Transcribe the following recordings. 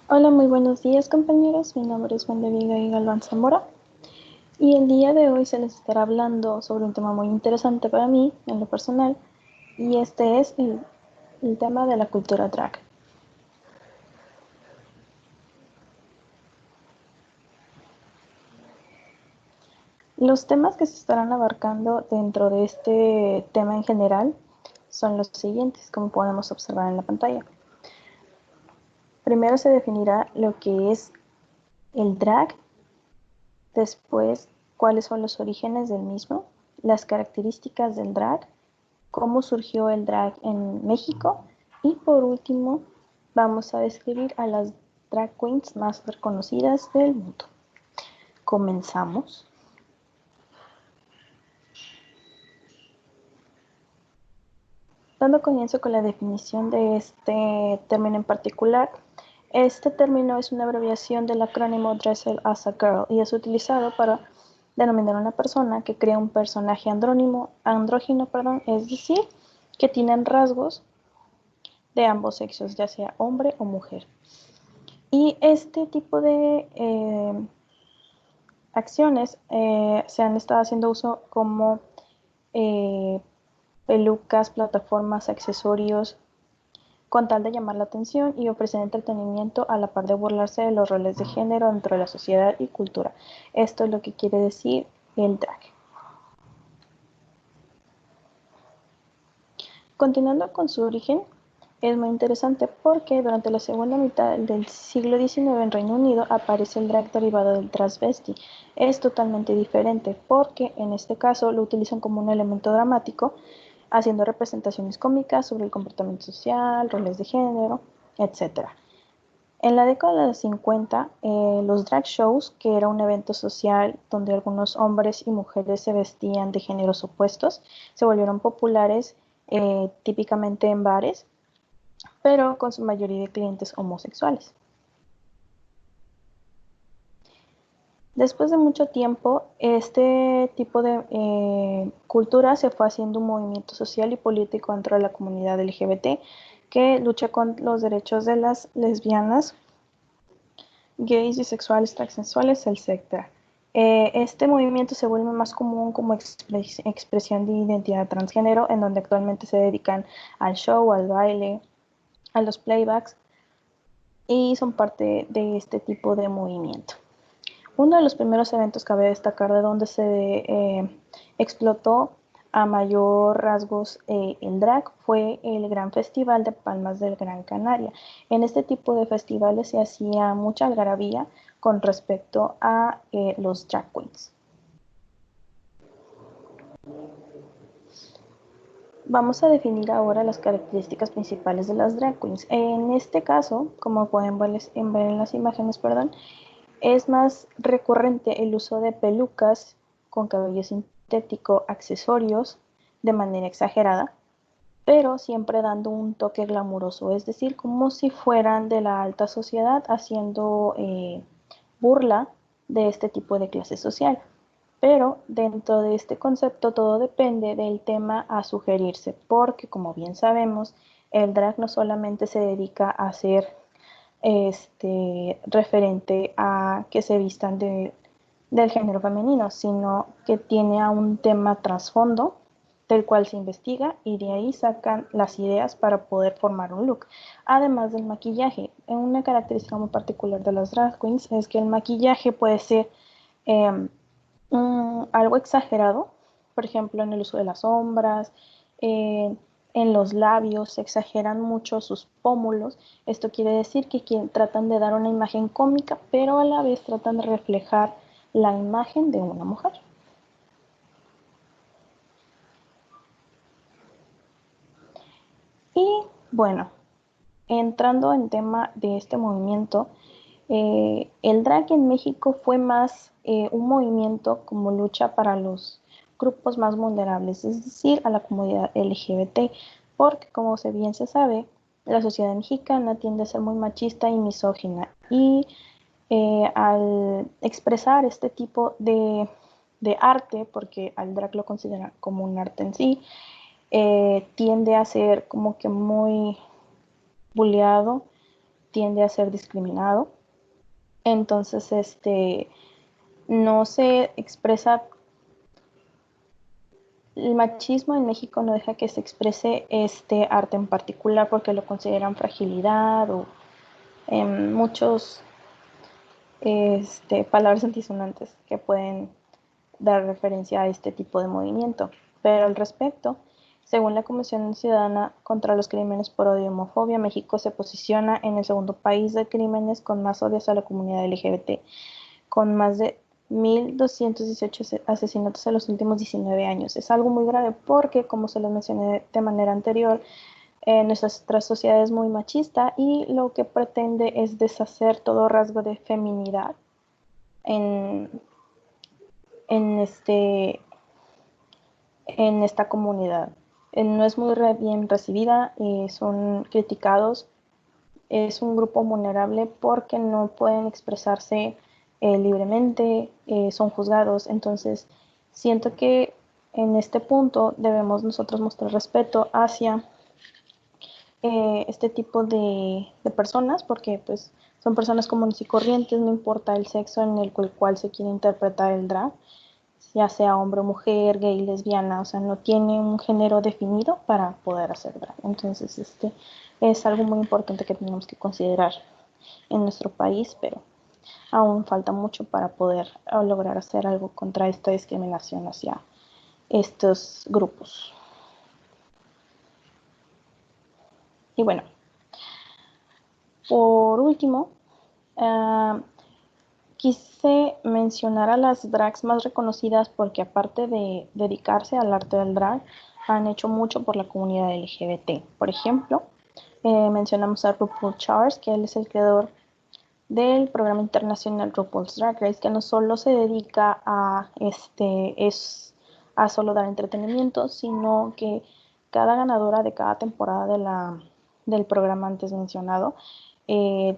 Hola, muy buenos días compañeros. Mi nombre es Juan de Viga y Galván Zamora y el día de hoy se les estará hablando sobre un tema muy interesante para mí en lo personal y este es el tema de la cultura drag. Los temas que se estarán abarcando dentro de este tema en general son los siguientes, como podemos observar en la pantalla. Primero se definirá lo que es el drag, después cuáles son los orígenes del mismo, las características del drag, cómo surgió el drag en México y por último vamos a describir a las drag queens más reconocidas del mundo. Comenzamos. Dando comienzo con la definición de este término en particular, este término es una abreviación del acrónimo Dress as a Girl y es utilizado para denominar a una persona que crea un personaje andrógino, es decir, que tienen rasgos de ambos sexos, ya sea hombre o mujer. Y este tipo de acciones se han estado haciendo uso como eh, pelucas, plataformas, accesorios, con tal de llamar la atención y ofrecer entretenimiento a la par de burlarse de los roles de género dentro de la sociedad y cultura. Esto es lo que quiere decir el drag. Continuando con su origen, es muy interesante porque durante la segunda mitad del siglo XIX en Reino Unido aparece el drag derivado del transvesti. Es totalmente diferente porque en este caso lo utilizan como un elemento dramático, haciendo representaciones cómicas sobre el comportamiento social, roles de género, etc. En la década de los 50, los drag shows, que era un evento social donde algunos hombres y mujeres se vestían de géneros opuestos, se volvieron populares típicamente en bares, pero con su mayoría de clientes homosexuales. Después de mucho tiempo, este tipo de cultura se fue haciendo un movimiento social y político dentro de la comunidad LGBT que lucha con los derechos de las lesbianas, gays, bisexuales, transexuales, etc. Este movimiento se vuelve más común como expresión de identidad transgénero, en donde actualmente se dedican al show, al baile, a los playbacks y son parte de este tipo de movimiento. Uno de los primeros eventos que cabe destacar de donde se explotó a mayor rasgos el drag fue el Gran Festival de Palmas del Gran Canaria. En este tipo de festivales se hacía mucha algarabía con respecto a los drag queens. Vamos a definir ahora las características principales de las drag queens. En este caso, como pueden ver en las imágenes, perdón, es más recurrente el uso de pelucas con cabello sintético, accesorios de manera exagerada, pero siempre dando un toque glamuroso, es decir, como si fueran de la alta sociedad haciendo burla de este tipo de clase social. Pero dentro de este concepto todo depende del tema a sugerirse, porque como bien sabemos, el drag no solamente se dedica a ser referente a que se vistan del género femenino, sino que tiene a un tema trasfondo del cual se investiga y de ahí sacan las ideas para poder formar un look. Además del maquillaje, una característica muy particular de las drag queens es que el maquillaje puede ser eh, algo exagerado, por ejemplo, en el uso de las sombras, en los labios, se exageran mucho sus pómulos. Esto quiere decir que tratan de dar una imagen cómica, pero a la vez tratan de reflejar la imagen de una mujer. Y bueno, entrando en tema de este movimiento, el drag en México fue más un movimiento como lucha para los grupos más vulnerables, es decir, a la comunidad LGBT, porque como bien se sabe, la sociedad mexicana tiende a ser muy machista y misógina y al expresar este tipo de arte, porque al drag lo consideran como un arte en sí, tiende a ser como que muy bulleado, tiende a ser discriminado. Entonces, no se expresa, el machismo en México no deja que se exprese este arte en particular porque lo consideran fragilidad o muchos palabras antisonantes que pueden dar referencia a este tipo de movimiento. Pero al respecto, según la Comisión Ciudadana contra los Crímenes por Odio y Homofobia, México se posiciona en el segundo país de crímenes con más odios a la comunidad LGBT, con más de 1.218 asesinatos en los últimos 19 años. Es algo muy grave porque, como se lo mencioné de manera anterior, nuestra sociedad es muy machista y lo que pretende es deshacer todo rasgo de feminidad en, en, este, en esta comunidad. No es muy bien recibida, son criticados, es un grupo vulnerable porque no pueden expresarse libremente, son juzgados. Entonces, siento que en este punto debemos nosotros mostrar respeto hacia este tipo de personas porque pues son personas comunes y corrientes, no importa el sexo en el cual se quiere interpretar el drag, ya sea hombre o mujer, gay, lesbiana, o sea, no tiene un género definido para poder hacer drag. Entonces, es algo muy importante que tenemos que considerar en nuestro país, pero aún falta mucho para poder lograr hacer algo contra esta discriminación hacia estos grupos. Y bueno, por último, quise mencionar a las drags más reconocidas porque aparte de dedicarse al arte del drag, han hecho mucho por la comunidad LGBT. Por ejemplo, mencionamos a RuPaul Charles, que él es el creador del programa internacional RuPaul's Drag Race, que no solo se dedica a solo dar entretenimiento, sino que cada ganadora de cada temporada del programa antes mencionado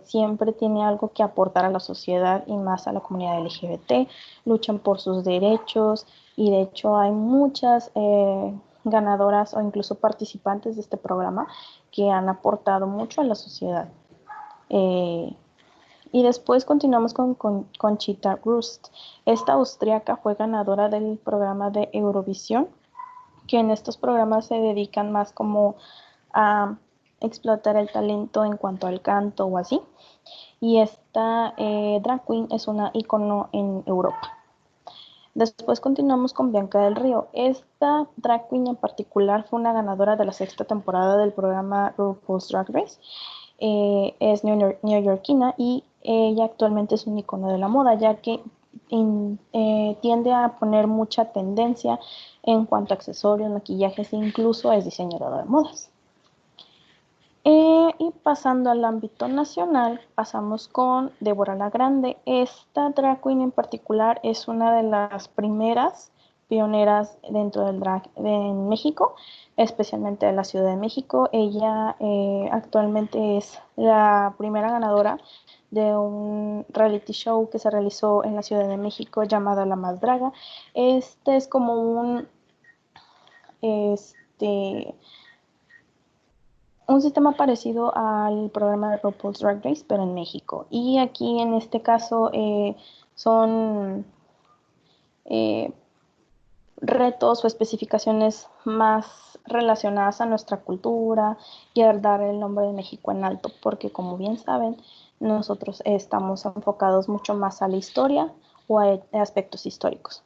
siempre tiene algo que aportar a la sociedad y más a la comunidad LGBT, luchan por sus derechos y de hecho hay muchas ganadoras o incluso participantes de este programa que han aportado mucho a la sociedad. Y después continuamos con Conchita Wurst. Esta austriaca fue ganadora del programa de Eurovisión, que en estos programas se dedican más como a explotar el talento en cuanto al canto o así. Y esta drag queen es una icono en Europa. Después continuamos con Bianca del Río. Esta drag queen en particular fue una ganadora de la sexta temporada del programa RuPaul's Drag Race. Es neoyorquina y ella actualmente es un icono de la moda, ya que tiende a poner mucha tendencia en cuanto a accesorios, maquillajes e incluso es diseñadora de modas. Y pasando al ámbito nacional, pasamos con Débora la Grande. Esta drag queen en particular es una de las primeras pioneras dentro del drag en México, especialmente de la Ciudad de México. Ella actualmente es la primera ganadora de un reality show que se realizó en la Ciudad de México llamado La Más Draga. Este es como un sistema parecido al programa de RuPaul's Drag Race, pero en México. Y aquí en este caso son retos o especificaciones más relacionadas a nuestra cultura y a dar el nombre de México en alto, porque como bien saben, nosotros estamos enfocados mucho más a la historia o a aspectos históricos.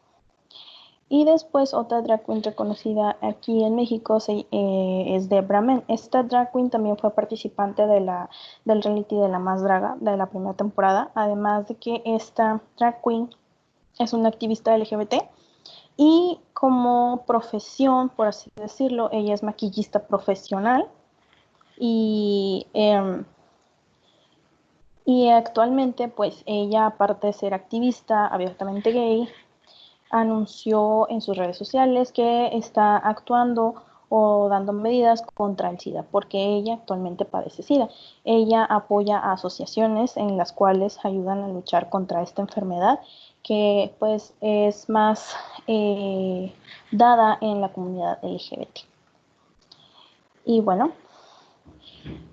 Y después otra drag queen reconocida aquí en México es Debra Men. Esta drag queen también fue participante del reality de La Más Draga de la primera temporada, además de que esta drag queen es una activista LGBT y como profesión, por así decirlo, ella es maquillista profesional y, y actualmente pues ella aparte de ser activista abiertamente gay, anunció en sus redes sociales que está actuando o dando medidas contra el SIDA, porque ella actualmente padece SIDA. Ella apoya a asociaciones en las cuales ayudan a luchar contra esta enfermedad que pues es más dada en la comunidad LGBT. Y bueno,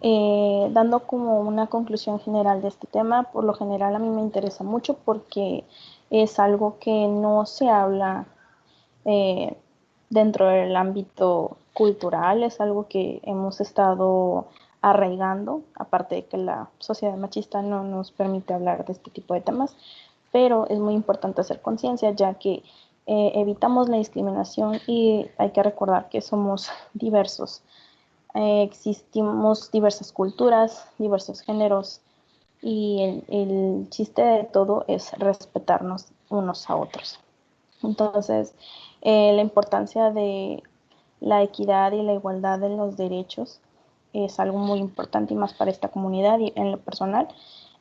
Dando como una conclusión general de este tema, por lo general a mí me interesa mucho porque es algo que no se habla eh, dentro del ámbito cultural, es algo que hemos estado arraigando, aparte de que la sociedad machista no nos permite hablar de este tipo de temas, pero es muy importante hacer conciencia ya que evitamos la discriminación y hay que recordar que somos diversos. Existimos diversas culturas, diversos géneros y el chiste de todo es respetarnos unos a otros. Entonces, la importancia de la equidad y la igualdad de los derechos es algo muy importante y más para esta comunidad y en lo personal.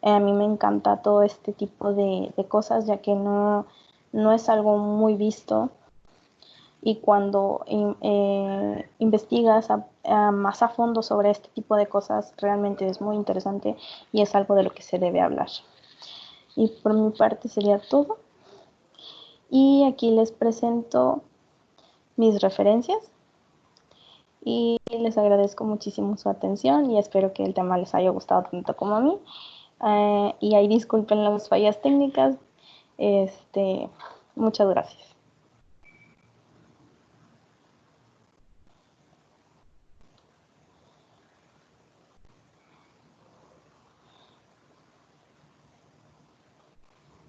A mí me encanta todo este tipo de cosas ya que no es algo muy visto y cuando investigas más a fondo sobre este tipo de cosas realmente es muy interesante y es algo de lo que se debe hablar. Y por mi parte sería todo. Y aquí les presento mis referencias y les agradezco muchísimo su atención y espero que el tema les haya gustado tanto como a mí. Y ahí disculpen las fallas técnicas. Muchas gracias.